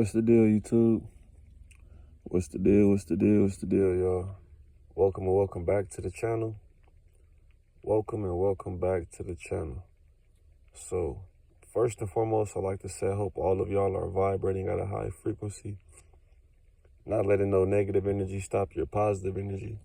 What's the deal, YouTube? What's the deal, y'all? Welcome and welcome back to the channel. So, first and foremost, I'd like to say I hope all of y'all are vibrating at a high frequency. Not letting no negative energy stop your positive energy.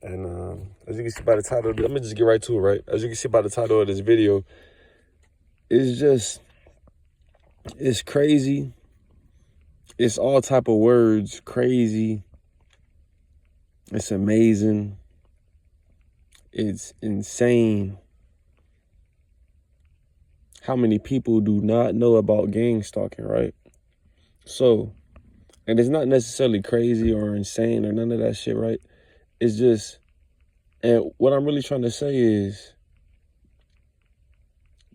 And as you can see by the title, let me just get right to it, right? As you can see by the title of this video, it's crazy. It's all type of words, crazy. It's amazing. It's insane how many people do not know about gang stalking, right? So, and it's not necessarily crazy or insane or none of that shit, right? It's just, and what I'm really trying to say is,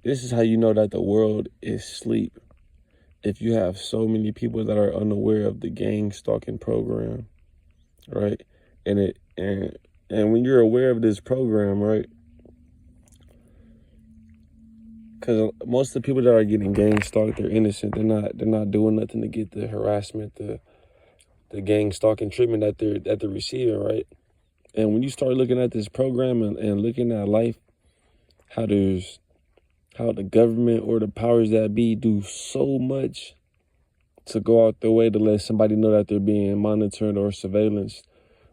this is how you know that the world is asleep. If you have so many people that are unaware of the gang stalking program, right? And when you're aware of this program, right? Because most of the people that are getting gang stalked, they're innocent. They're not doing nothing to get the harassment, the gang stalking treatment that they're receiving, right? And when you start looking at this program and looking at life, how the government or the powers that be do so much to go out their way to let somebody know that they're being monitored or surveillanced,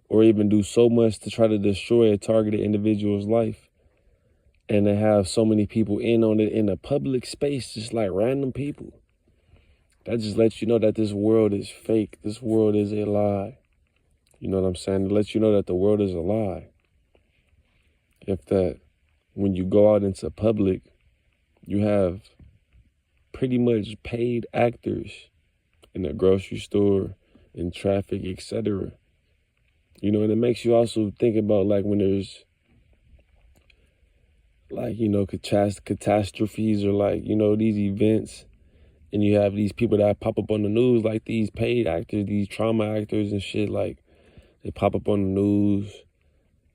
or even do so much to try to destroy a targeted individual's life. And they have so many people in on it in a public space, just like random people. That just lets you know that this world is fake. This world is a lie. You know what I'm saying? It lets you know that the world is a lie. If that, when you go out into public, you have pretty much paid actors in the grocery store, in traffic, etc. You know, and it makes you also think about like when there's like, you know, catastrophes or like, you know, these events, and you have these people that pop up on the news, like these paid actors, these trauma actors and shit, like they pop up on the news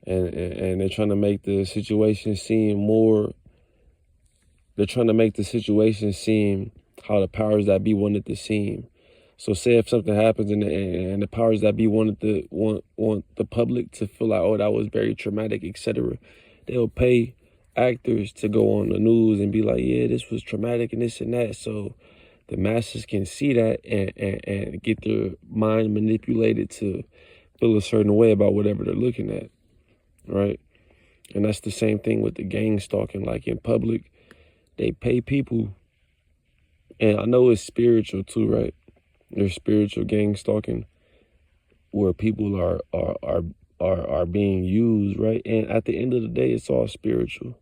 and they're trying to make the situation seem how the powers that be wanted to seem. So say if something happens and the powers that be want the public to feel like, oh, that was very traumatic, etc., they'll pay actors to go on the news and be like, yeah, this was traumatic and this and that, so the masses can see that and get their mind manipulated to feel a certain way about whatever they're looking at, right? And that's the same thing with the gang stalking. Like in public, they pay people, and I know it's spiritual too, right? There's spiritual gang stalking where people are being used, right? And at the end of the day, it's all spiritual,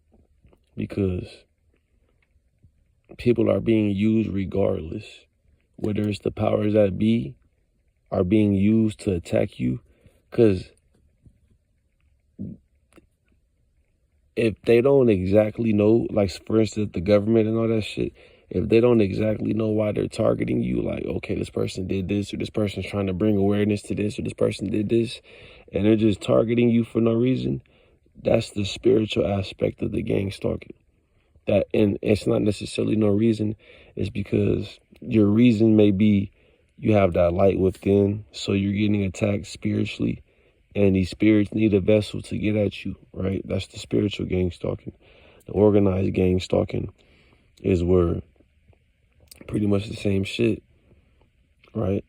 because people are being used regardless. Whether it's the powers that be are being used to attack you, because if they don't exactly know, like for instance, the government and all that shit, if they don't exactly know why they're targeting you, like, okay, this person did this, or this person's trying to bring awareness to this, or this person did this, and they're just targeting you for no reason, that's the spiritual aspect of the gang stalking. That, and it's not necessarily no reason, it's because your reason may be you have that light within, so you're getting attacked spiritually, and these spirits need a vessel to get at you, right? That's the spiritual gang stalking. The organized gang stalking is where pretty much the same shit, right?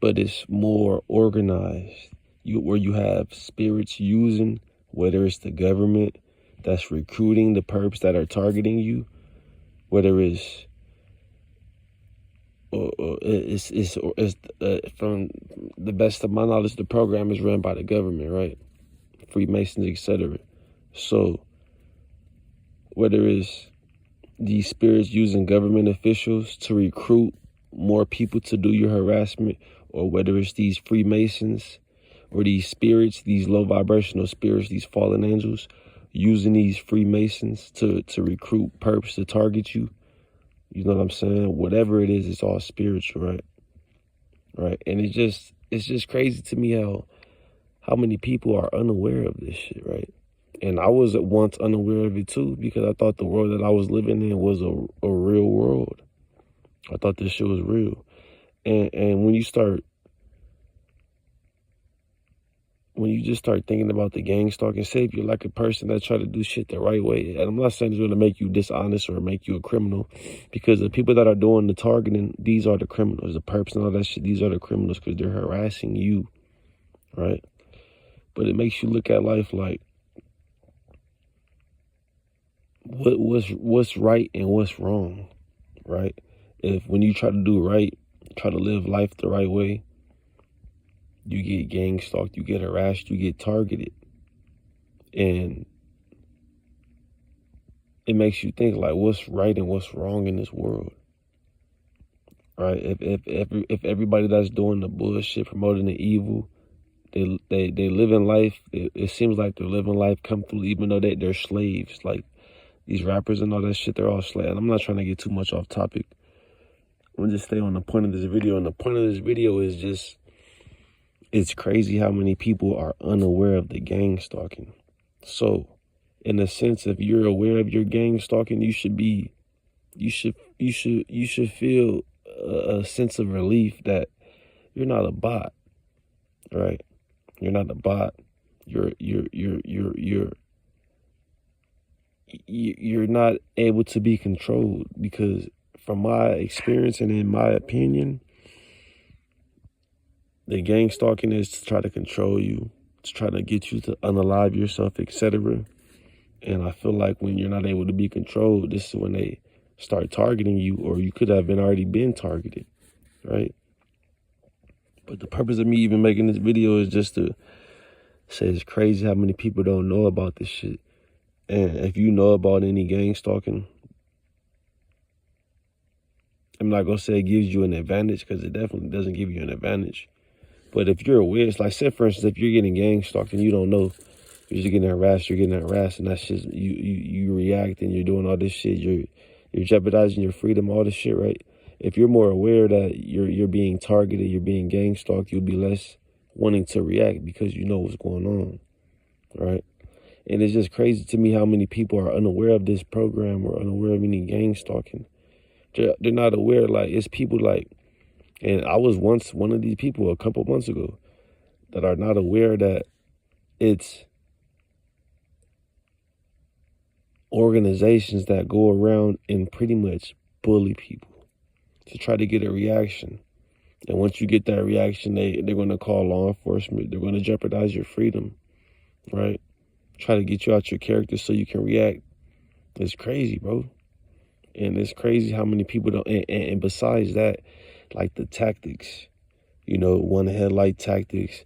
But it's more organized. Where you have spirits using, whether it's the government that's recruiting the perps that are targeting you, whether it's from the best of my knowledge, the program is run by the government, right? Freemasons, etc. So whether it's these spirits using government officials to recruit more people to do your harassment, or whether it's these Freemasons or these spirits, these low vibrational spirits, these fallen angels, using these Freemasons to recruit perps to target you. You know what I'm saying? Whatever it is, it's all spiritual, right? Right. And it's just crazy to me how many people are unaware of this shit, right? And I was at once unaware of it too, because I thought the world that I was living in was a real world. I thought this shit was real. And when you just start thinking about the gang stalking, say if you're like a person that try to do shit the right way, and I'm not saying it's going to make you dishonest or make you a criminal, because the people that are doing the targeting, these are the criminals. The perps and all that shit, these are the criminals because they're harassing you, right? But it makes you look at life like, what's right and what's wrong, right? If when you try to do right, try to live life the right way, you get gang stalked, you get harassed, you get targeted. And it makes you think like what's right and what's wrong in this world, right? If everybody that's doing the bullshit, promoting the evil, they live in life. It seems like they're living life comfortably, even though they're slaves. Like these rappers and all that shit, they're all slaves. And I'm not trying to get too much off topic. I'm gonna just stay on the point of this video. And the point of this video is just, it's crazy how many people are unaware of the gang stalking. So, in a sense, if you're aware of your gang stalking, you should feel a sense of relief that you're not a bot, right? You're not a bot. You're not able to be controlled, because from my experience and in my opinion, the gang stalking is to try to control you, to try to get you to unalive yourself, etc. And I feel like when you're not able to be controlled, this is when they start targeting you, or you could have already been targeted, right? But the purpose of me even making this video is just to say it's crazy how many people don't know about this shit. And if you know about any gang stalking, I'm not going to say it gives you an advantage, because it definitely doesn't give you an advantage. But if you're aware, it's like, say for instance, if you're getting gang stalked and you don't know, you're just getting harassed, and that's just, you react and you're doing all this shit, you're jeopardizing your freedom, all this shit, right? If you're more aware that you're being targeted, you're being gang stalked, you'll be less wanting to react because you know what's going on, right? And it's just crazy to me how many people are unaware of this program or unaware of any gang stalking. They're not aware, like, it's people like, and I was once one of these people a couple months ago, that are not aware that it's organizations that go around and pretty much bully people to try to get a reaction. And once you get that reaction, they're going to call law enforcement. They're going to jeopardize your freedom, right? Try to get you out your character so you can react. It's crazy, bro. And it's crazy how many people don't. And besides that, like the tactics, one headlight tactics,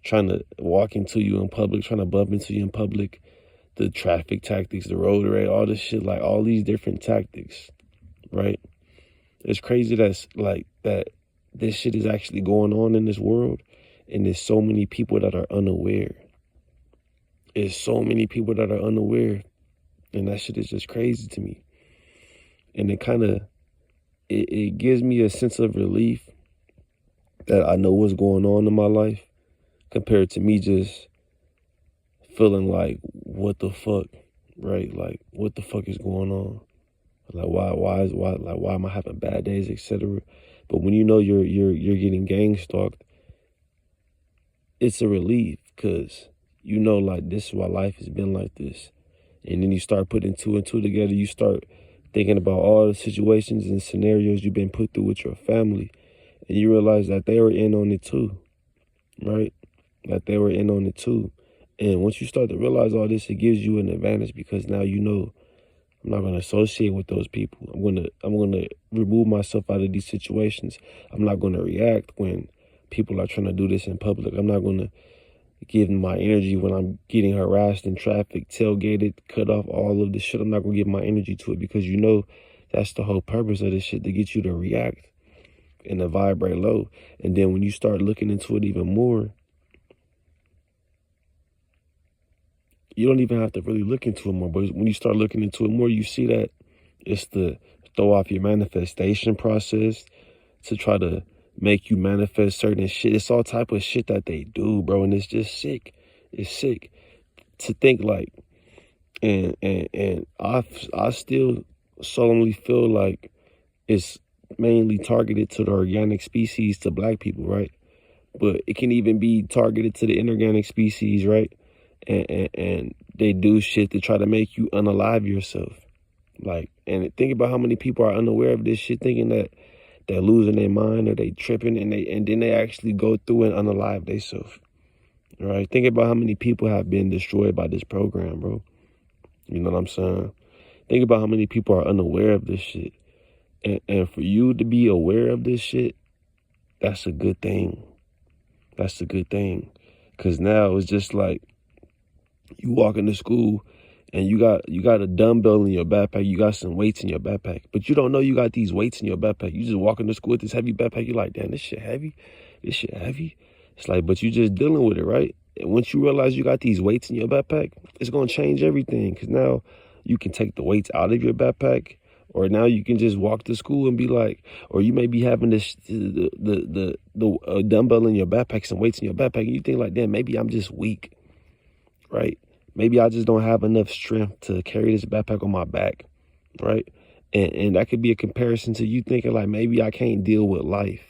trying to walk into you in public, trying to bump into you in public, the traffic tactics, the road rage, all this shit, like all these different tactics, right? It's crazy that this shit is actually going on in this world, and there's so many people that are unaware. There's so many people that are unaware, and that shit is just crazy to me. And it gives me a sense of relief that I know what's going on in my life, compared to me just feeling like, what the fuck, right? Like, what the fuck is going on? Like, why am I having bad days, etc. But when you know you're getting gang stalked, it's a relief, because like, this is why life has been like this. And then you start putting two and two together. You start thinking about all the situations and scenarios you've been put through with your family, and you realize that they were in on it too, right? That they were in on it too. And once you start to realize all this, it gives you an advantage, because now I'm not going to associate with those people. I'm going to remove myself out of these situations. I'm not going to react when people are trying to do this in public. I'm not going to give my energy when I'm getting harassed in traffic, tailgated, cut off, all of this shit. I'm not going to give my energy to it, because that's the whole purpose of this shit, to get you to react and to vibrate low. And then when you start looking into it even more, you don't even have to really look into it more. But when you start looking into it more, you see that it's to throw off your manifestation process, to try to make you manifest certain shit. It's all type of shit that they do, bro. And it's just sick. It's sick to think like, and I still solemnly feel like it's mainly targeted to the organic species, to black people, right? But it can even be targeted to the inorganic species, right? And they do shit to try to make you unalive yourself. Like, and think about how many people are unaware of this shit, thinking that they're losing their mind or they tripping, and then they actually go through and unalive themselves. Right? Think about how many people have been destroyed by this program, bro. You know what I'm saying? Think about how many people are unaware of this shit. And for you to be aware of this shit, that's a good thing. That's a good thing. Because now it's just like you walk into school and you got a dumbbell in your backpack, you got some weights in your backpack, but you don't know you got these weights in your backpack. You just walk into school with this heavy backpack, you're like, damn, this shit heavy? This shit heavy? It's like, but you just dealing with it, right? And once you realize you got these weights in your backpack, it's going to change everything, because now you can take the weights out of your backpack, or now you can just walk to school and be like, or you may be having this the dumbbell in your backpack, some weights in your backpack, and you think like, damn, maybe I'm just weak, right? Maybe I just don't have enough strength to carry this backpack on my back, right? And that could be a comparison to you thinking like, maybe I can't deal with life.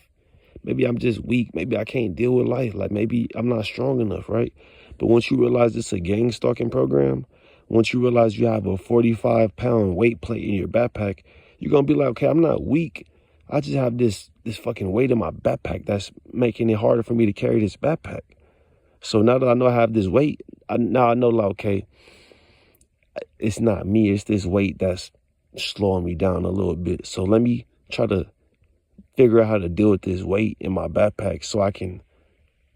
Maybe I'm just weak. Maybe I can't deal with life. Like, maybe I'm not strong enough, right? But once you realize it's a gang stalking program, once you realize you have a 45-pound weight plate in your backpack, you're going to be like, okay, I'm not weak. I just have this fucking weight in my backpack that's making it harder for me to carry this backpack. So now that I know I have this weight, now I know, like, okay, it's not me. It's this weight that's slowing me down a little bit. So let me try to figure out how to deal with this weight in my backpack so I can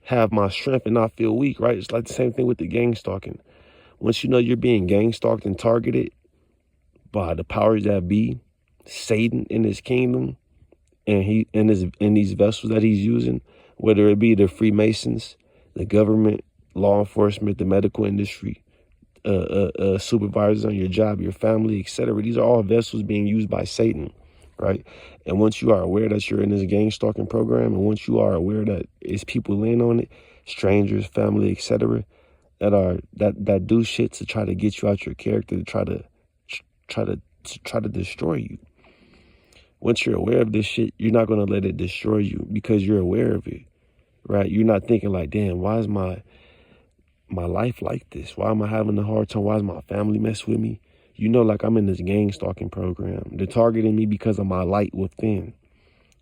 have my strength and not feel weak, right? It's like the same thing with the gang stalking. Once you know you're being gang stalked and targeted by the powers that be, Satan in his kingdom, and these vessels that he's using, whether it be the Freemasons, the government, law enforcement, the medical industry, supervisors on your job, your family, etc. These are all vessels being used by Satan, right? And once you are aware that you're in this gang stalking program, and once you are aware that it's people in on it, strangers, family, etc., that do shit to try to get you out your character, to try to destroy you. Once you're aware of this shit, you're not gonna let it destroy you because you're aware of it, right? You're not thinking like, damn, why is my life like this? Why am I having a hard time? Why is my family mess with me? You know, like, I'm in this gang stalking program. They're targeting me because of my light within,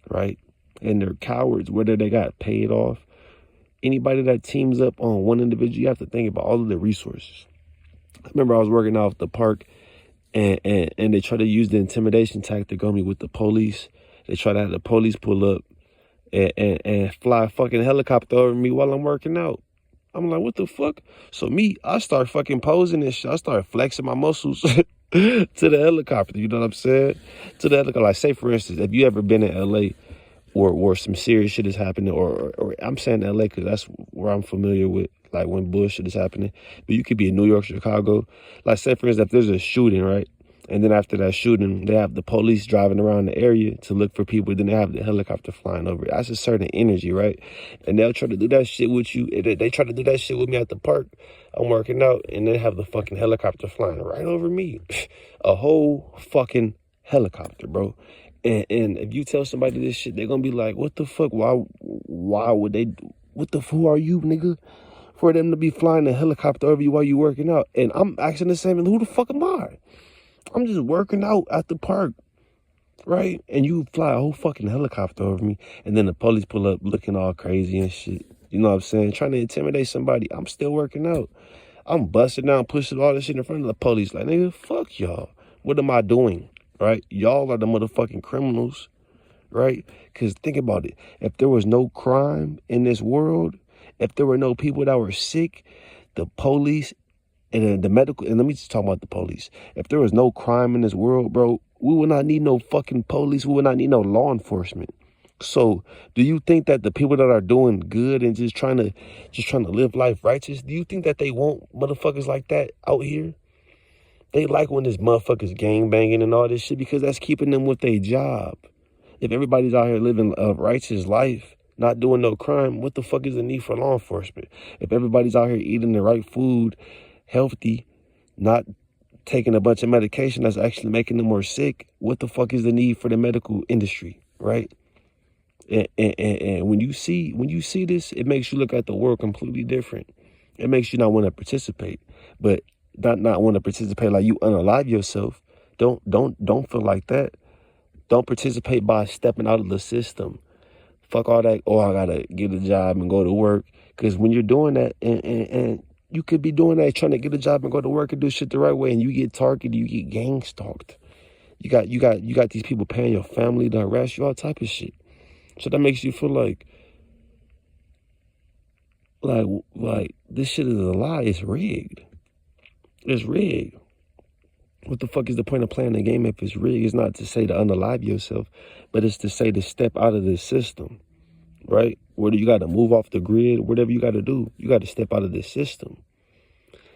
right? And they're cowards, whether they got paid off. Anybody that teams up on one individual, you have to think about all of the resources. I remember I was working out at the park, and they try to use the intimidation tactic on me with the police. They try to have the police pull up and fly a fucking helicopter over me while I'm working out. I'm like, what the fuck? So I start fucking posing and shit. I start flexing my muscles to the helicopter. You know what I'm saying? To the helicopter. Like, say, for instance, if you ever been in L.A. or some serious shit is happening, or I'm saying L.A. because that's where I'm familiar with, like, when bullshit is happening. But you could be in New York, Chicago. Like, say, for instance, if there's a shooting, right? And then after that shooting, they have the police driving around the area to look for people. Then they have the helicopter flying over. That's a certain energy, right? And they'll try to do that shit with you. They try to do that shit with me at the park. I'm working out, and they have the fucking helicopter flying right over me. A whole fucking helicopter, bro. And if you tell somebody this shit, they're going to be like, what the fuck? Why would they? Who are you, nigga? For them to be flying a helicopter over you while you working out. And I'm asking the same, who the fuck am I? I'm just working out at the park, right? And you fly a whole fucking helicopter over me, and then the police pull up looking all crazy and shit. You know what I'm saying? Trying to intimidate somebody. I'm still working out. I'm busting down, pushing all this shit in front of the police. Like, nigga, fuck y'all. What am I doing, right? Y'all are the motherfucking criminals, right? Because think about it. If there was no crime in this world, if there were no people that were sick, the police and the medical, and let me just talk about the police. If there was no crime in this world, bro, we would not need no fucking police. We would not need no law enforcement. So do you think that the people that are doing good and just trying to live life righteous, do you think that they want motherfuckers like that out here? They like when this motherfuckers gang banging and all this shit because that's keeping them with their job. If everybody's out here living a righteous life, not doing no crime, what the fuck is the need for law enforcement? If everybody's out here eating the right food, healthy, not taking a bunch of medication that's actually making them more sick, what the fuck is the need for the medical industry, right? And when you see this, it makes you look at the world completely different. It makes you not want to participate, but not want to participate like you unalive yourself. Don't feel like that. Don't participate by stepping out of the system. Fuck all that. Oh, I gotta get a job and go to work. Because when you're doing that, and you could be doing that, trying to get a job and go to work and do shit the right way, and you get targeted, you get gang stalked. You got these people paying your family to harass you, all type of shit. So that makes you feel like this shit is a lie. It's rigged. It's rigged. What the fuck is the point of playing the game if it's rigged? It's not to say to unalive yourself, but it's to say to step out of this system, right? Whether you got to move off the grid, whatever you got to do, you got to step out of this system.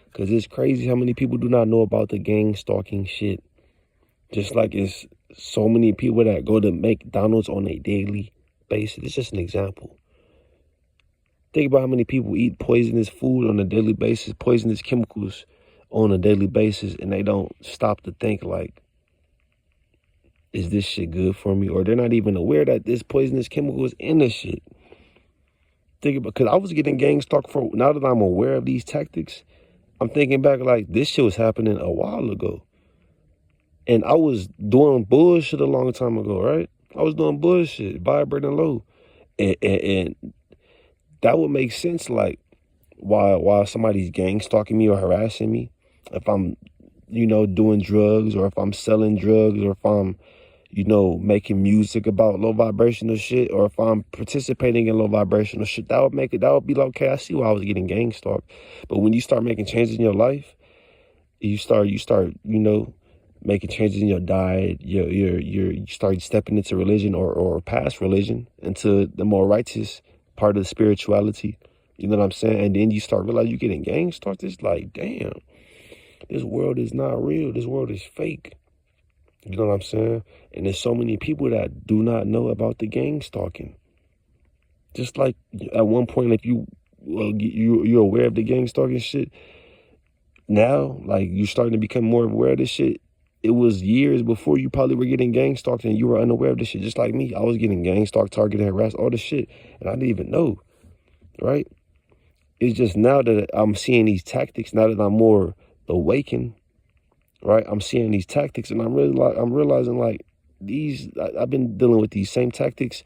Because it's crazy how many people do not know about the gang stalking shit. Just like it's so many people that go to McDonald's on a daily basis. It's just an example. Think about how many people eat poisonous food on a daily basis, poisonous chemicals on a daily basis, and they don't stop to think like, is this shit good for me? Or they're not even aware that this poisonous chemical is in the shit. Think about, because I was getting gang stalked for, now that I'm aware of these tactics, I'm thinking back like this shit was happening a while ago. And I was doing bullshit a long time ago, right? I was doing bullshit, vibrating low. And that would make sense, like, while somebody's gang stalking me or harassing me, if I'm, doing drugs, or if I'm selling drugs, or if I'm, making music about low vibrational shit, or if I'm participating in low vibrational shit, that would be like, okay, I see why I was getting gang stalked. But when you start making changes in your life, you start, making changes in your diet, you start stepping into religion or past religion, into the more righteous part of spirituality. You know what I'm saying? And then you start realizing you're getting gang stalked. It's like, damn, this world is not real. This world is fake. You know what I'm saying? And there's so many people that do not know about the gang stalking. Just like at one point, if you're aware of the gang stalking shit, now, like, you're starting to become more aware of this shit. It was years before you probably were getting gang stalked and you were unaware of this shit. Just like me, I was getting gang stalked, targeted, harassed, all this shit, and I didn't even know, right? It's just now that I'm seeing these tactics, now that I'm more awakened, right? I'm seeing these tactics, and I'm realizing like I've been dealing with these same tactics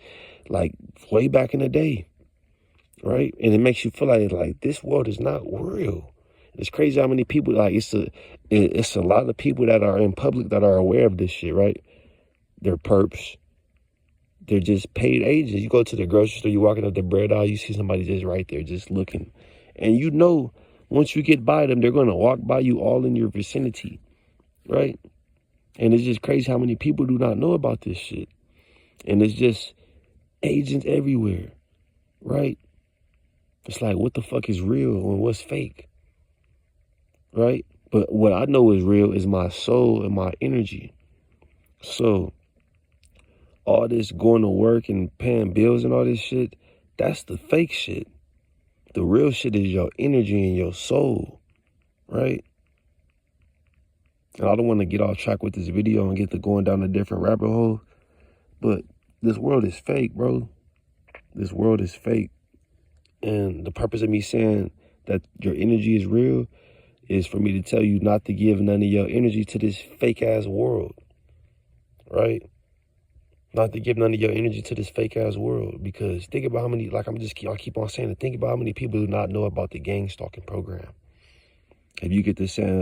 like way back in the day, right? And it makes you feel like this world is not real. It's crazy how many people, like, it's a lot of people that are in public that are aware of this shit, right? They're perps. They're just paid agents. You go to the grocery store, you're walking up the bread aisle, you see somebody just right there just looking. And once you get by them, they're going to walk by you all in your vicinity, right? And it's just crazy how many people do not know about this shit. And it's just agents everywhere, right? It's like, what the fuck is real and what's fake? Right? But what I know is real is my soul and my energy. So all this going to work and paying bills and all this shit, that's the fake shit. The real shit is your energy and your soul, right? And I don't want to get off track with this video and get to going down a different rabbit hole, but this world is fake, bro. This world is fake. And the purpose of me saying that your energy is real is for me to tell you not to give none of your energy to this fake ass world, right? Not to give none of your energy to this fake ass world, because think about how many, like I keep on saying it, think about how many people do not know about the gang stalking program. If you get to saying,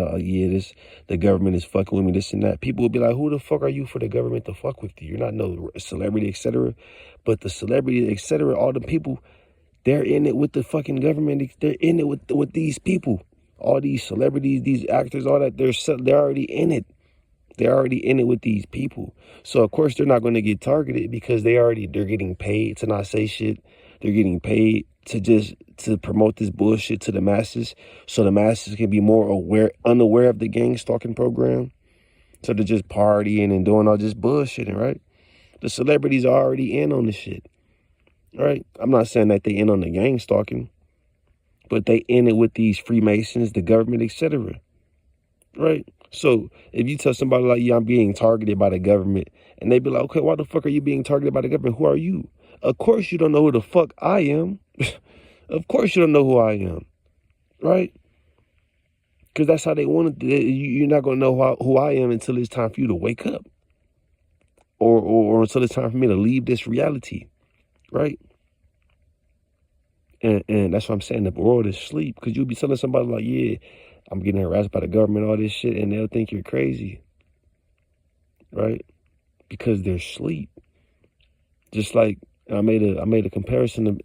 the government is fucking with me, this and that, people will be like, who the fuck are you for the government to fuck with you? You're not no celebrity, etc. But the celebrity, etc., all the people, they're in it with the fucking government. They're in it with these people. All these celebrities, these actors, all that, they're already in it. They're already in it with these people. So, of course, they're not going to get targeted because they're getting paid to not say shit. They're getting paid to promote this bullshit to the masses, so the masses can be more unaware of the gang stalking program. So they're just partying and doing all this bullshitting, right? The celebrities are already in on the shit, right? I'm not saying that they in on the gang stalking, but they in it with these Freemasons, the government, etc., right? So if you tell somebody like, yeah, I'm being targeted by the government, and they be like, okay, why the fuck are you being targeted by the government? Who are you? Of course you don't know who the fuck I am. Of course you don't know who I am, right? Because that's how they want it. You're not going to know who I am until it's time for you to wake up. Or until it's time for me to leave this reality, right? And that's what I'm saying. The world is asleep. Because you'll be telling somebody like, yeah, I'm getting harassed by the government, all this shit, and they'll think you're crazy, right? Because they're asleep. Just like I made a comparison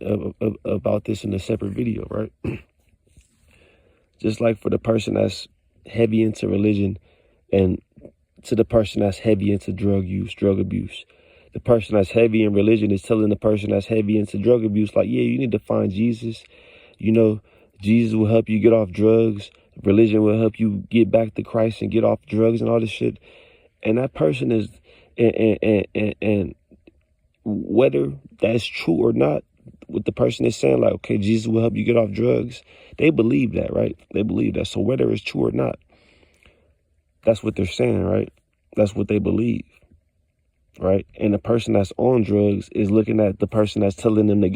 about this in a separate video, right? Just like for the person that's heavy into religion and to the person that's heavy into drug use, drug abuse. The person that's heavy in religion is telling the person that's heavy into drug abuse, like, yeah, you need to find Jesus. You know, Jesus will help you get off drugs. Religion will help you get back to Christ and get off drugs and all this shit. And that person is, and whether that's true or not, what the person is saying, like, okay, Jesus will help you get off drugs. They believe that, right? They believe that. So whether it's true or not, that's what they're saying, right? That's what they believe, right? And the person that's on drugs is looking at the person that's telling them to get